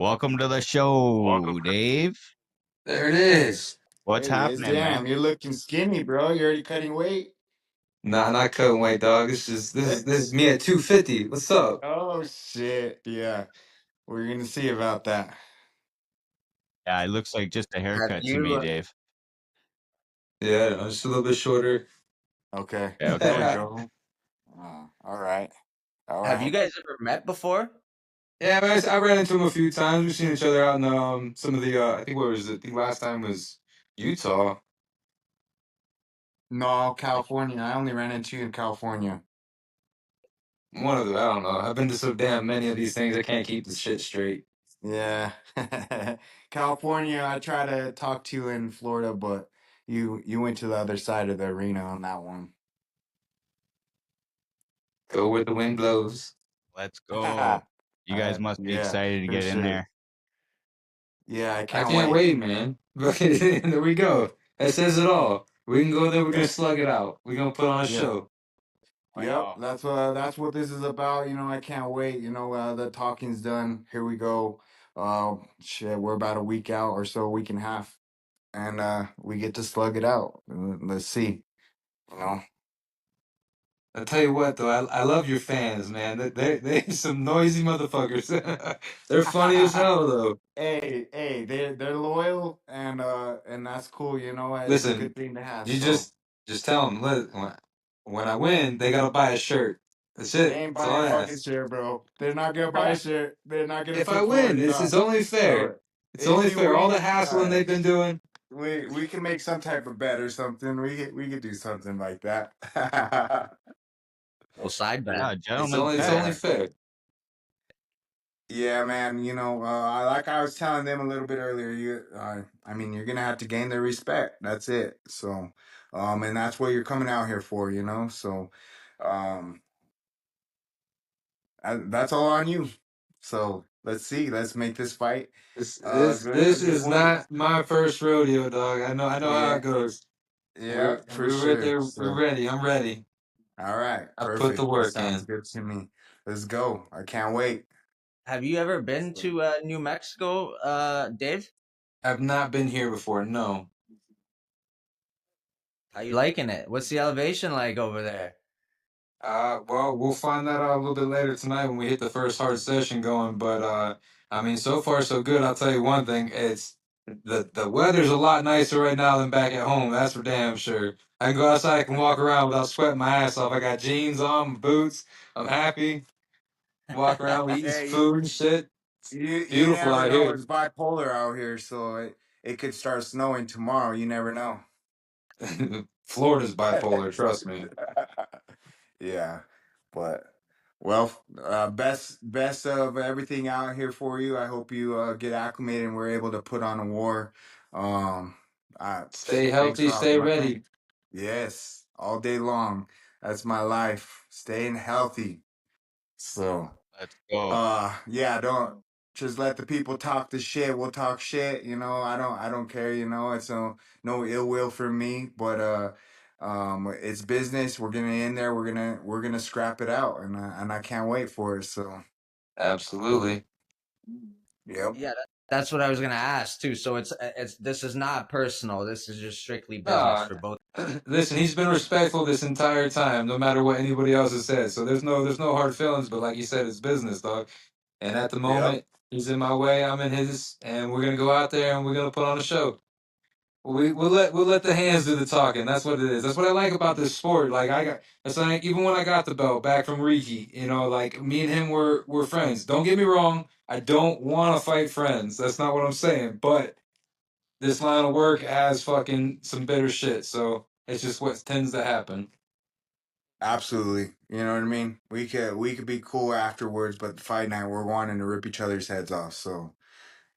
Welcome to the show, Dave. There it is. What's There it is. happening, man? Damn, you're looking skinny, bro. You're already cutting weight. Nah, not cutting weight, dog. This is me at 250. What's up? Oh shit. Yeah. We're gonna see about that. Yeah, it looks like just a Have haircut to me, you? Dave. Yeah, I'm just a little bit shorter. Okay. Yeah, There you okay. Yeah, go. All right. All Have you right. guys ever met before? man, I ran into him a few times. We've seen each other out in some of the I think what was it? I think last time was Utah. No, California. I only ran into you in California. One of the I don't know. I've been to so damn many of these things. I can't keep the shit straight. Yeah. California, I try to talk to you in Florida, but you went to the other side of the arena on that one. Go where the wind blows. Let's go. You guys must be Yeah, excited to for get in sure. there. Yeah, I I can't can't wait. wait, man. There we go. That says it all. We can go there. We're gonna slug it out. We're gonna put on a Yeah. show. Yep, that's what this is about. I can't wait. The talking's done. Here we go. Shit, we're about a week out or so, a week and a half, and we get to slug it out. Let's see. You know. I tell you what, though, I love your fans, man. They some noisy motherfuckers. They're funny as hell, though. Hey, they're loyal and that's cool. It's a Listen, good thing to have. you So just tell them, when I win, they gotta buy a shirt. That's they it. ain't That's all buying I fucking ask. shit, bro. They're not gonna buy shit. They're not gonna If I support. win, it's No, only no. fair. It's If only you fair. All the win, hassling they've been doing. we can make some type of bet or something. We could do something like that. Well, side bet. Yeah, It's gentlemen's only it's bet. only fair. Yeah, man. Like I was telling them a little bit earlier, I mean, you're gonna have to gain their respect. That's it. So, and that's what you're coming out here for. So, um, that's all on you. So let's see. Let's make this fight This a this good, a this good is one. not my first rodeo, dog. I know how it Yeah, goes. yeah, for We're right sure. there. We're So, ready. I'm ready. all right, I put the perfect. That work sounds in. good to me. Let's go. I can't wait. Have you ever been So, to New Mexico, Dave? I've not been here before. No. How you liking it? What's the elevation like over there? Well, we'll find that out a little bit later tonight when we hit the first hard session going. But I mean, so far so good. I'll tell you one thing: it's the weather's a lot nicer right now than back at home. That's for damn sure. I can go outside, I can walk around without sweating my ass off. I got jeans on, boots. I'm happy. Walk around, eating some hey, food and shit. It's you beautiful never out know. here. It's bipolar out here, so it could start snowing tomorrow. You never know. Florida's bipolar. Trust me. Yeah, but well, best of everything out here for you. I hope you get acclimated and we're able to put on a war. Um, Stay thanks healthy. for Stay my friend. ready. Yes, all day long. That's my life. Staying healthy. So. Let's go. Yeah, don't just let the people talk the shit. We'll talk shit, I don't care, it's no ill will for me, but it's business. We're gonna in there, we're gonna scrap it out, and I can't wait for it. So Absolutely. yep. Yeah, that's what I was gonna ask too. So it's this is not personal. This is just strictly business No, for both. listen, he's been respectful this entire time, no matter what anybody else has said. So there's no hard feelings, but like you said, it's business, dog. And at the Yep. moment, he's in my way, I'm in his, and we're gonna go out there and we're gonna put on a show. We'll let the hands do the talking. That's what it is. That's what I like about this sport. Like that's like even when I got the belt back from Riki, like me and him were friends. Don't get me wrong, I don't want to fight friends. That's not what I'm saying. But this line of work has fucking some bitter shit. So it's just what tends to happen. Absolutely. You know what I mean? We could be cool afterwards, but the fight night we're wanting to rip each other's heads off. So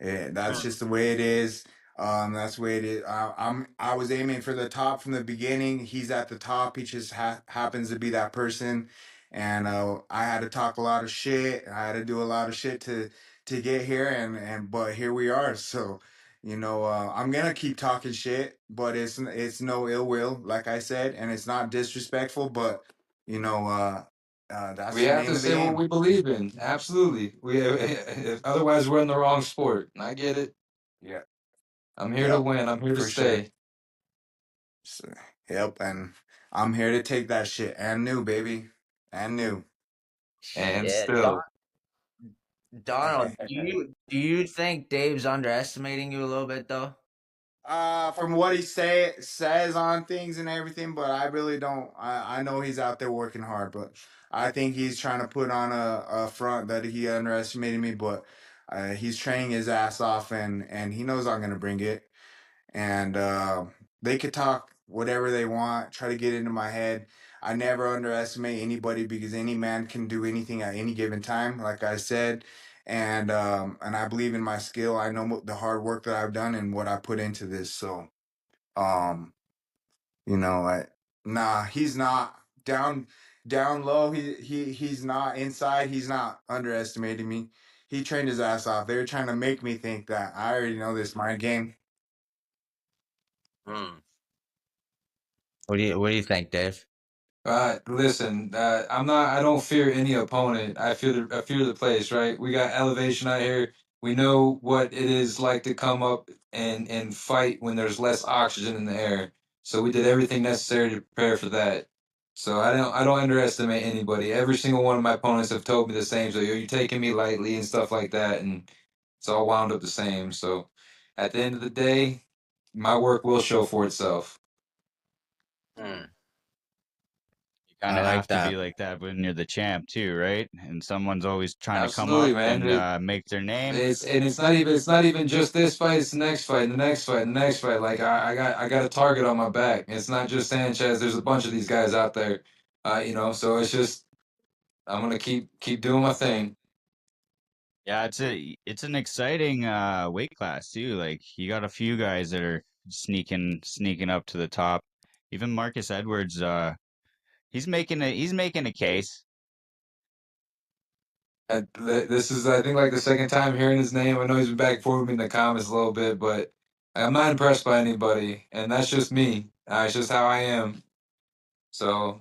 yeah, that's just the way it is. That's the way it is. I was aiming for the top from the beginning. He's at the top. He just happens to be that person, and I had to talk a lot of shit. I had to do a lot of shit to get here, and but here we are. So, I'm gonna keep talking shit, but it's no ill will, like I said, and it's not disrespectful, but you know, uh, That's We the have name to of the say what game. we believe in. Absolutely. Otherwise we're in the wrong sport. I get it. Yeah. I'm here to Yep. win. I'm here to For sure. stay. So, yep. And I'm here to take that shit and new, baby. And new. And Shit, still. Donald, do you think Dave's underestimating you a little bit though? From what he says on things and everything, but I really don't. I know he's out there working hard, but I think he's trying to put on a front that he underestimated me. But he's training his ass off, and he knows I'm gonna bring it. And they could talk whatever they want, try to get into my head. I never underestimate anybody because any man can do anything at any given time, like I said. And I believe in my skill. I know the hard work that I've done and what I put into this. So, um, you know, nah, he's not down low. He's not inside. He's not underestimating me. He trained his ass off. They were trying to make me think that I already know this mind game. Hmm. What do you think, Dave? Listen, I'm not. I don't fear any opponent. I fear the place. Right? We got elevation out here. We know what it is like to come up and fight when there's less oxygen in the air. So we did everything necessary to prepare for that. So I don't underestimate anybody. Every single one of my opponents have told me the same. So you're taking me lightly and stuff like that, and it's all wound up the same. So at the end of the day, my work will show for itself. Hmm. You kind I of like have to that. be like that when you're the champ too, right? And someone's always trying to come Absolutely, up man. and make their name. It's not even just this fight. It's the next fight, and the next fight, and the next fight. Like I got a target on my back. It's not just Sanchez. There's a bunch of these guys out there. So it's just I'm gonna keep doing my thing. Yeah, it's an exciting weight class too. Like you got a few guys that are sneaking up to the top. Even Marcus Edwards, he's making a case. This is I think like the second time hearing his name. I know he's been back and forth with me in the comments a little bit, but I'm not impressed by anybody, and that's just me. It's just how I am. So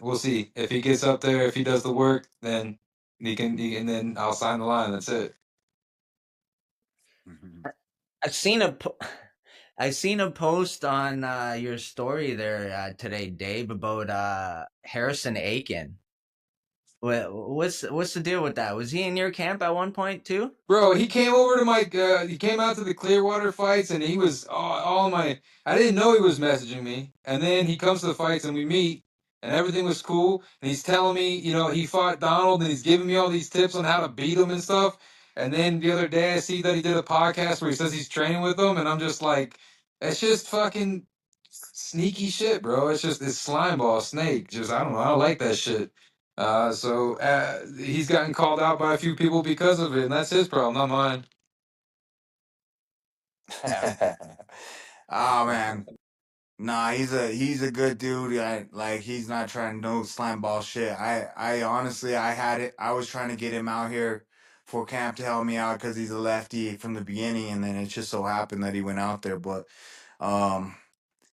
we'll see if he gets up there. If he does the work, then and then I'll sign the line. That's it. I've seen a po- I seen a post on your story there today, Dave, about Harrison Aiken. What's the deal with that? Was he in your camp at one point too? Bro, he came over to my. He came out to the Clearwater fights, and he was all my. I didn't know he was messaging me, and then he comes to the fights, and we meet, and everything was cool. And he's telling me, he fought Donald, and he's giving me all these tips on how to beat him and stuff. And then the other day, I see that he did a podcast where he says he's training with him, and I'm just like, that's just fucking sneaky shit, bro. It's slime ball snake. Just I don't know. I don't like that shit. So he's gotten called out by a few people because of it, and that's his problem, not mine. Oh man, nah, he's a good dude. He's not trying no slime ball shit. I honestly I had it. I was trying to get him out here for camp to help me out because he's a lefty from the beginning, and then it just so happened that he went out there. But um,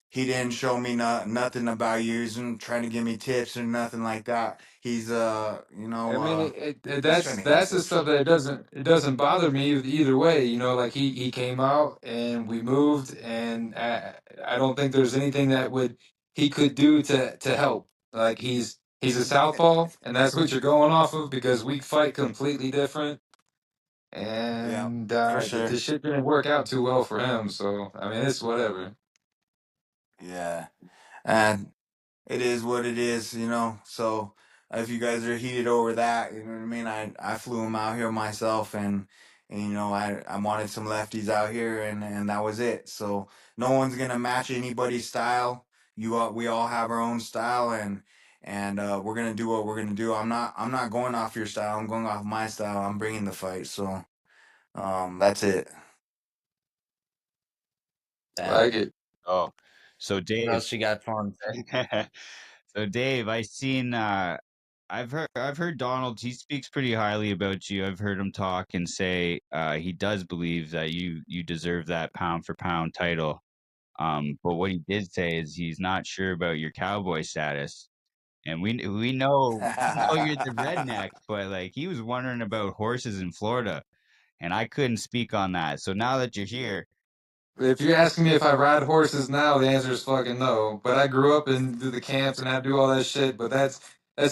he didn't show me nothing about using, trying to give me tips or nothing like that. He's I mean, he's trying that's to hit the sis. stuff that it doesn't bother me either way. Like he came out and we moved, and I don't think there's anything that he could do to help. Like he's a southpaw, and that's what you're going off of because we fight completely different, Yeah, and for sure. this shit didn't work out too well for him. So I mean, it's whatever. Yeah, and it is what it is, you know. So if you guys are heated over that, you know what I mean. I flew him out here myself, and I wanted some lefties out here, and that was it. So no one's gonna match anybody's style. We all have our own style, and we're gonna do what we're gonna do. I'm not going off your style. I'm going off my style. I'm bringing the fight. So that's it. Like it. Oh, so What Dave, else you got for him? so Dave, I've heard Donald. He speaks pretty highly about you. I've heard him talk and say he does believe that you deserve that pound for pound title. But what he did say is he's not sure about your cowboy status. And we know you're the redneck, but like he was wondering about horses in Florida, and I couldn't speak on that. So now that you're here, If you're asking me if I ride horses now, the answer is fucking no. But I grew up and do the camps and I do all that shit. But that's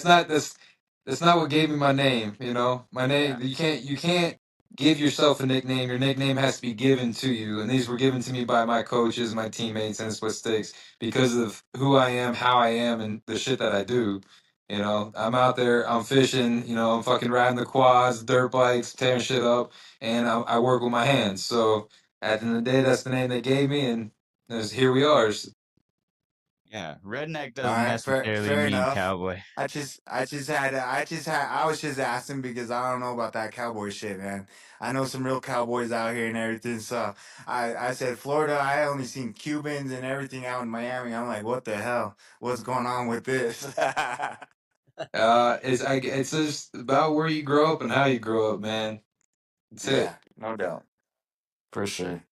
not that's not what gave me my name. You know, my name. You can't give yourself a nickname. Your nickname has to be given to you. And these were given to me by my coaches, my teammates, and it's what sticks because of who I am, how I am, and the shit that I do. You know, I'm out there, I'm fishing. You know, I'm fucking riding the quads, dirt bikes, tearing shit up, and I work with my hands. So at the end of the day, that's the name they gave me, and here we are. yeah, redneck All doesn't right, necessarily fair mean enough. cowboy. I was just asking because I don't know about that cowboy shit, man. I know some real cowboys out here and everything. So I said Florida. I only seen Cubans and everything out in Miami. I'm like, what the hell? What's going on with this? It's just about where you grow up and how you grow up, man. That's it. Yeah, no doubt, for sure.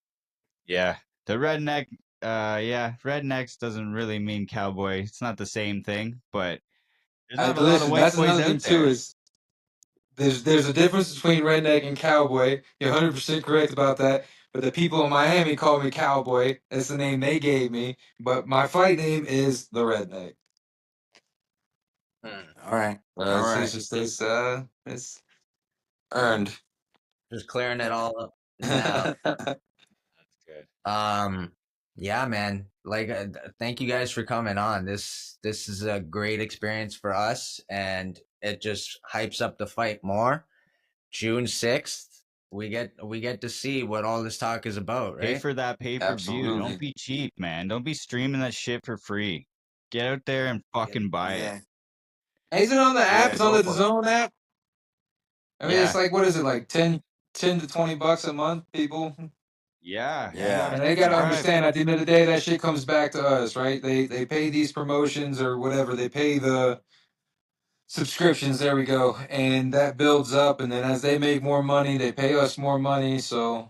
Yeah, the redneck. Yeah, rednecks doesn't really mean cowboy. It's not the same thing, but there's I not a lot of listen. white That's boys another thing out too. there. Is there's a difference between redneck and cowboy. You're 100% correct about that. But the people in Miami call me cowboy. That's the name they gave me. But my fight name is the redneck. All right, all It's right. just it's earned. Just clearing it all up now. That's good. Yeah, man. Like, thank you guys for coming on. This is a great experience for us, and it just hypes up the fight more. June 6th, we get to see what all this talk is about, Pay right? for that pay-per-view. Don't Absolutely. be cheap, man. Don't be streaming that shit for free. Get out there and fucking buy it. Yeah, Is it on the app? yeah, It's on go the for it. Zone app. I mean, it's Yeah, like what is it like 10 to $20 a month, people? yeah. You Yeah, gotta And they got to subscribe. understand at the end of the day, that shit comes back to us, right? They pay these promotions or whatever. They pay the subscriptions. There we go, and that builds up. And then as they make more money, they pay us more money. So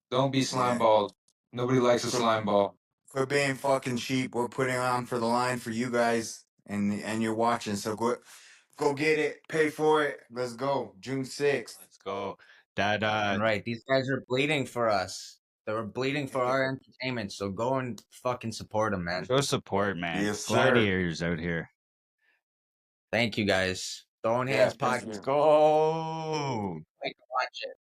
don't be slime yeah. balled. Nobody likes a Quit, slime ball. quit being fucking cheap. We're putting on for the line for you guys, and you're watching. So go get it. Pay for it. Let's go. June 6th. Let's go. That And right, these guys are bleeding for us. They were bleeding for our entertainment. So go and fucking support them, man. show support, man. Yes, sir. Gladiators out here. Thank you guys. Throwing Yeah, Hands thank podcast. Let's you. go. Wait to watch it.